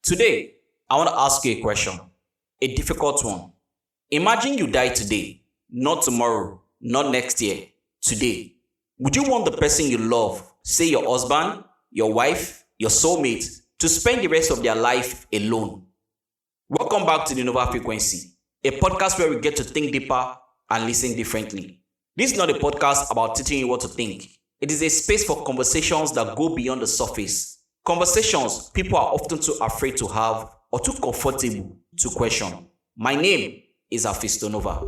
Today, I want to ask you a question, a difficult one. Imagine you die today, not tomorrow, not next year, today. Would you want the person you love, say your husband, your wife, your soulmate, to spend the rest of their life alone? Welcome back to the Nova Frequency, a podcast where we get to think deeper and listen differently. This is not a podcast about teaching you what to think. It is a space for conversations that go beyond the surface. Conversations people are often too afraid to have or too comfortable to question. My name is Nova.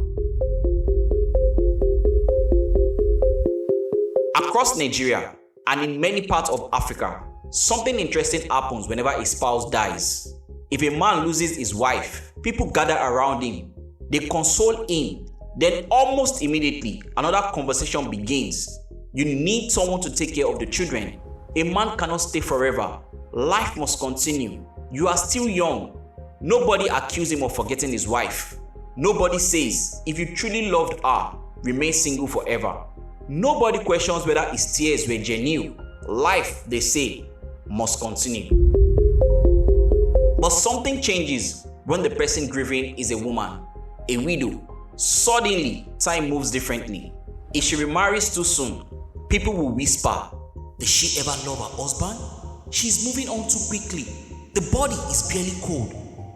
Across Nigeria and in many parts of Africa, something interesting happens whenever a spouse dies. If a man loses his wife, people gather around him. They console him. Then almost immediately, another conversation begins. You need someone to take care of the children. A man cannot stay forever. Life must continue. You are still young. Nobody accuses him of forgetting his wife. Nobody says, if you truly loved her, remain single forever. Nobody questions whether his tears were genuine. Life, they say, must continue. But something changes when the person grieving is a woman, a widow. Suddenly, time moves differently. If she remarries too soon, people will whisper, did she ever love her husband? She's moving on too quickly. The body is barely cold.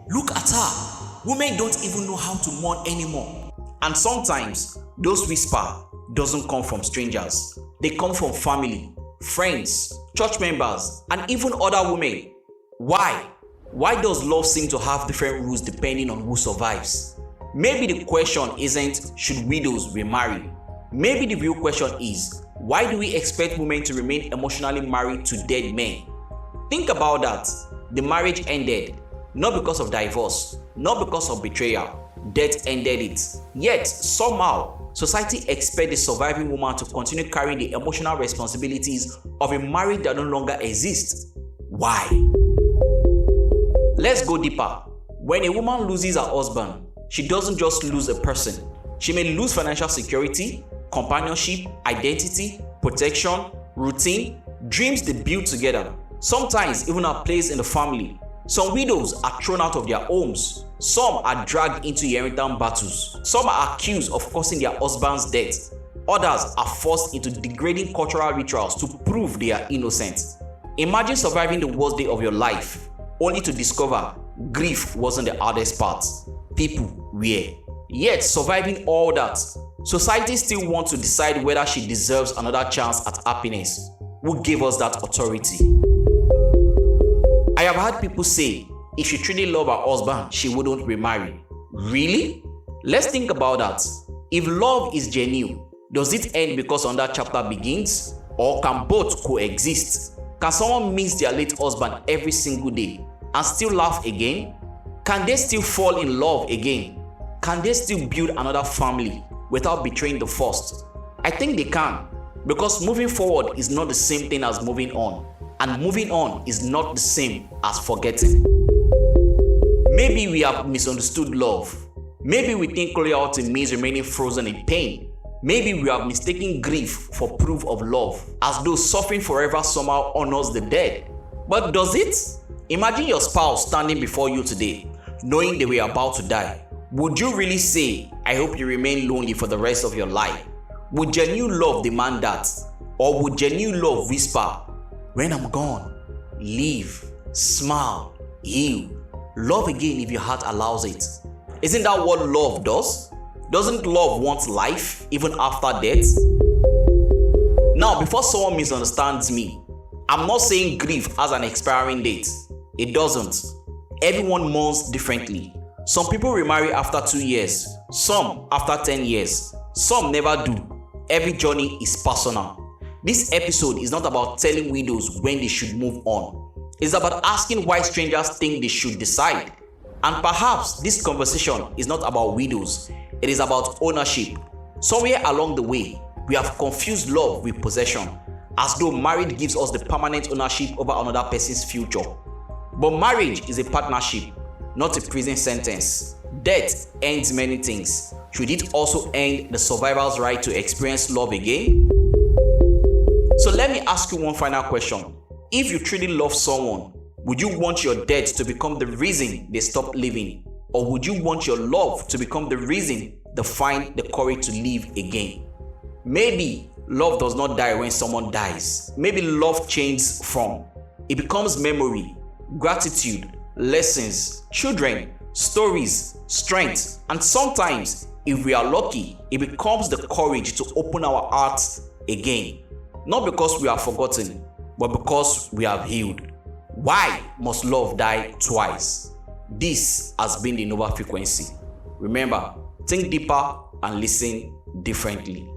Look at her. Women don't even know how to mourn anymore. And sometimes, those whispers doesn't come from strangers. They come from family, friends, church members, and even other women. Why? Why does love seem to have different rules depending on who survives? Maybe the question isn't, should widows remarry? Maybe the real question is, why do we expect women to remain emotionally married to dead men? Think about that. The marriage ended, not because of divorce, not because of betrayal. Death ended it. Yet, somehow, society expects the surviving woman to continue carrying the emotional responsibilities of a marriage that no longer exists. Why? Let's go deeper. When a woman loses her husband, she doesn't just lose a person. She may lose financial security, companionship, identity, protection, routine, dreams they build together. Sometimes even a place in the family. Some widows are thrown out of their homes. Some are dragged into inheritance battles. Some are accused of causing their husband's death. Others are forced into degrading cultural rituals to prove they are innocent. Imagine surviving the worst day of your life, only to discover grief wasn't the hardest part. People were. Yet, surviving all that, society still wants to decide whether she deserves another chance at happiness. Who gave us that authority? I have heard people say, if she truly loved her husband, she wouldn't remarry. Really? Let's think about that. If love is genuine, does it end because another chapter begins? Or can both coexist? Can someone miss their late husband every single day and still laugh again? Can they still fall in love again? Can they still build another family without betraying the first? I think they can, because moving forward is not the same thing as moving on, and moving on is not the same as forgetting. Maybe we have misunderstood love. Maybe we think loyalty means remaining frozen in pain. Maybe we have mistaken grief for proof of love, as though suffering forever somehow honors the dead. But does it? Imagine your spouse standing before you today, knowing they were about to die. Would you really say, I hope you remain lonely for the rest of your life? Would genuine love demand that? Or would genuine love whisper, when I'm gone, live, smile, heal, love again if your heart allows it? Isn't that what love does? Doesn't love want life even after death? Now, before someone misunderstands me, I'm not saying grief has an expiring date. It doesn't. Everyone mourns differently. Some people remarry after 2 years, some after 10 years, some never do. Every journey is personal. This episode is not about telling widows when they should move on. It's about asking why strangers think they should decide. And perhaps this conversation is not about widows, it is about ownership. Somewhere along the way, we have confused love with possession, as though marriage gives us the permanent ownership over another person's future. But marriage is a partnership, not a prison sentence. Death ends many things. Should it also end the survivor's right to experience love again? So let me ask you one final question. If you truly love someone, Would you want your death to become the reason they stop living? Or would you want your love to become the reason they find the courage to live again? Maybe love does not die when someone dies. Maybe love changes from. It becomes memory, gratitude, lessons, children, stories, strength, and sometimes, if we are lucky, it becomes the courage to open our hearts again. Not because we have forgotten, but because we have healed. Why must love die twice? This has been the Nova Frequency. Remember, think deeper and listen differently.